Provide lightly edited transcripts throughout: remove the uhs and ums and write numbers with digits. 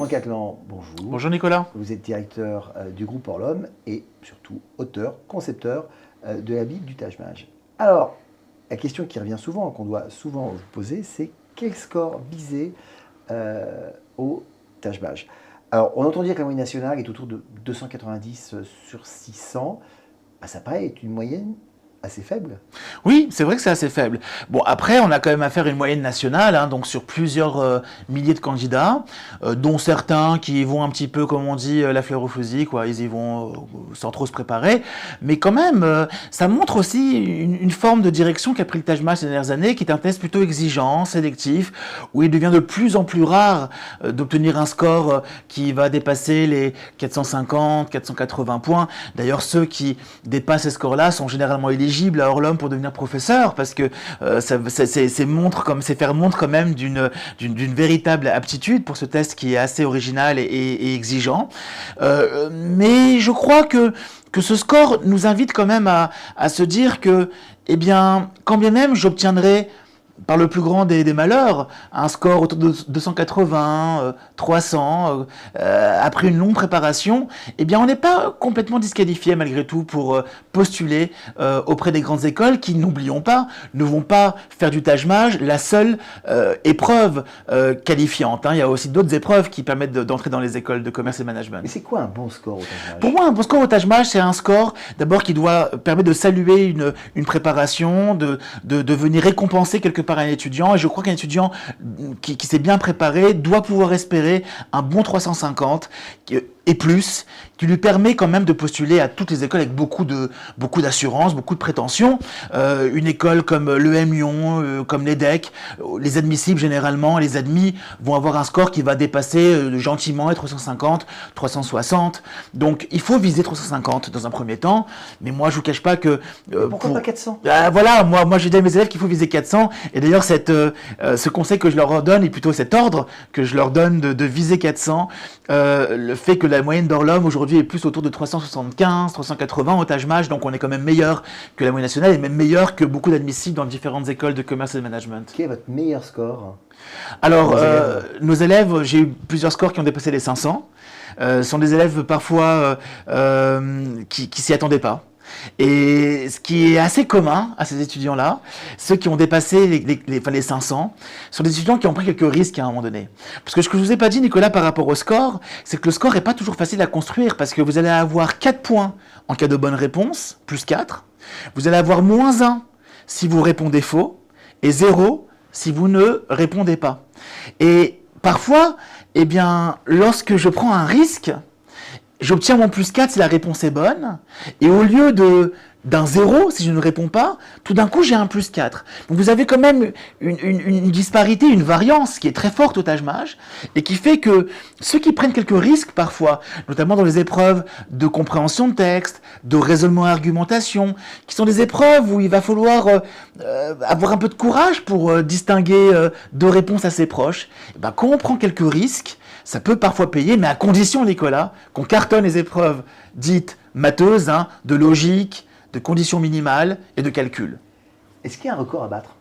Franck Atlan, bonjour. Bonjour Nicolas. Vous êtes directeur du groupe Orlom et surtout auteur, concepteur de la Bible du Taj Mahal. Alors, la question qui revient souvent, qu'on doit souvent vous poser, c'est quel score viser au Taj Mahal? Alors, on entend dire que la moyenne nationale est autour de 290 sur 600. Ben, ça paraît être une moyenne assez faible. Oui, c'est vrai que c'est assez faible. Bon, après, on a quand même affaire à une moyenne nationale, hein, donc sur plusieurs milliers de candidats, dont certains qui y vont un petit peu, comme on dit, la fleur au fusil, quoi. Ils y vont sans trop se préparer. Mais quand même, ça montre aussi une forme de direction qu'a pris le Taj Mahal ces dernières années, qui est un test plutôt exigeant, sélectif, où il devient de plus en plus rare d'obtenir un score qui va dépasser les 450, 480 points. D'ailleurs, ceux qui dépassent ces scores-là sont généralement éligibles à Orlom pour devenir professeur, parce que c'est faire montre quand même d'une véritable aptitude pour ce test qui est assez original et exigeant. Mais je crois que ce score nous invite quand même à se dire que, eh bien, quand bien même j'obtiendrai par le plus grand des malheurs, un score autour de 280, 300, après une longue préparation, eh bien on n'est pas complètement disqualifié malgré tout pour postuler auprès des grandes écoles qui, n'oublions pas, ne vont pas faire du Taj Mahal la seule épreuve qualifiante. Hein. Il y a aussi d'autres épreuves qui permettent d'entrer dans les écoles de commerce et management. Mais c'est quoi un bon score au Taj Mahal? Pour moi, un bon score au Taj Mahal, c'est un score d'abord qui doit permettre de saluer une préparation, de venir récompenser quelque par un étudiant, et je crois qu'un étudiant qui s'est bien préparé doit pouvoir espérer un bon 350 et plus, qui lui permet quand même de postuler à toutes les écoles avec beaucoup d'assurance, beaucoup de prétention. Une école comme l'EM Lyon, comme l'EDEC, les admissibles généralement, les admis vont avoir un score qui va dépasser gentiment les 350, 360. Donc il faut viser 350 dans un premier temps, mais moi je vous cache pas que... pourquoi pas 400? Voilà, moi je dis à mes élèves qu'il faut viser 400, et d'ailleurs ce conseil que je leur donne, et plutôt cet ordre que je leur donne de viser 400, le fait que la moyenne d'Orlom aujourd'hui est plus autour de 375, 380 au Taj Mahal, donc on est quand même meilleur que la moyenne nationale et même meilleur que beaucoup d'admissibles dans différentes écoles de commerce et de management. Quel est votre meilleur score? Alors, nos élèves, j'ai eu plusieurs scores qui ont dépassé les 500. Ce sont des élèves parfois qui s'y attendaient pas. Et ce qui est assez commun à ces étudiants-là, ceux qui ont dépassé les 500, sont des étudiants qui ont pris quelques risques à un moment donné. Parce que ce que je ne vous ai pas dit, Nicolas, par rapport au score, c'est que le score n'est pas toujours facile à construire, parce que vous allez avoir 4 points en cas de bonne réponse, plus 4. Vous allez avoir moins 1 si vous répondez faux, et 0 si vous ne répondez pas. Et parfois, eh bien, lorsque je prends un risque, j'obtiens mon plus 4 si la réponse est bonne, et au lieu d'un 0, si je ne réponds pas, tout d'un coup j'ai un plus 4. Donc vous avez quand même une disparité, une variance qui est très forte au Taj Mahal, et qui fait que ceux qui prennent quelques risques parfois, notamment dans les épreuves de compréhension de texte, de raisonnement et argumentation, qui sont des épreuves où il va falloir avoir un peu de courage pour distinguer deux réponses assez proches, et ben, quand on prend quelques risques, ça peut parfois payer, mais à condition, Nicolas, qu'on cartonne les épreuves dites matheuses, hein, de logique, de conditions minimales et de calcul. Est-ce qu'il y a un record à battre?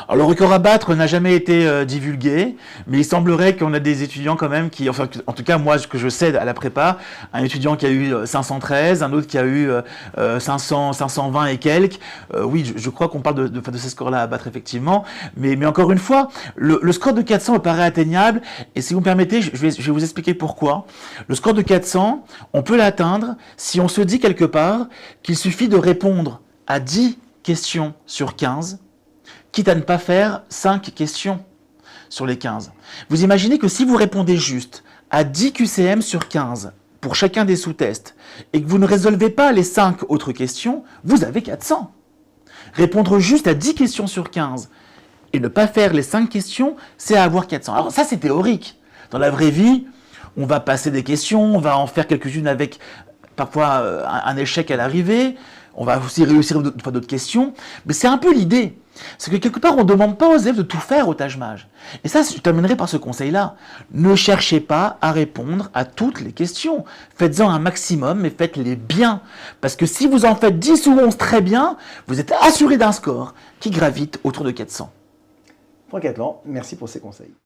Alors, le record à battre n'a jamais été divulgué, mais il semblerait qu'on a des étudiants quand même qui, enfin, en tout cas, moi, ce que je sais à la prépa, un étudiant qui a eu 513, un autre qui a eu 520 et quelques. Oui, je crois qu'on parle de ces scores-là à battre, effectivement. Mais encore une fois, le score de 400 me paraît atteignable, et si vous me permettez, je vais vous expliquer pourquoi. Le score de 400, on peut l'atteindre si on se dit quelque part qu'il suffit de répondre à 10 questions sur 15, quitte à ne pas faire 5 questions sur les 15. Vous imaginez que si vous répondez juste à 10 QCM sur 15 pour chacun des sous-tests, et que vous ne résolvez pas les 5 autres questions, vous avez 400. Répondre juste à 10 questions sur 15 et ne pas faire les 5 questions, c'est avoir 400. Alors ça, c'est théorique. Dans la vraie vie, on va passer des questions, on va en faire quelques-unes avec parfois un échec à l'arrivée, on va aussi réussir d'autres questions, mais c'est un peu l'idée. C'est que quelque part, on ne demande pas aux élèves de tout faire au Taj Mahal. Et ça, je terminerai par ce conseil-là. Ne cherchez pas à répondre à toutes les questions. Faites-en un maximum, mais faites-les bien. Parce que si vous en faites 10 ou 11 très bien, vous êtes assuré d'un score qui gravite autour de 400. Franck Atlan, merci pour ces conseils.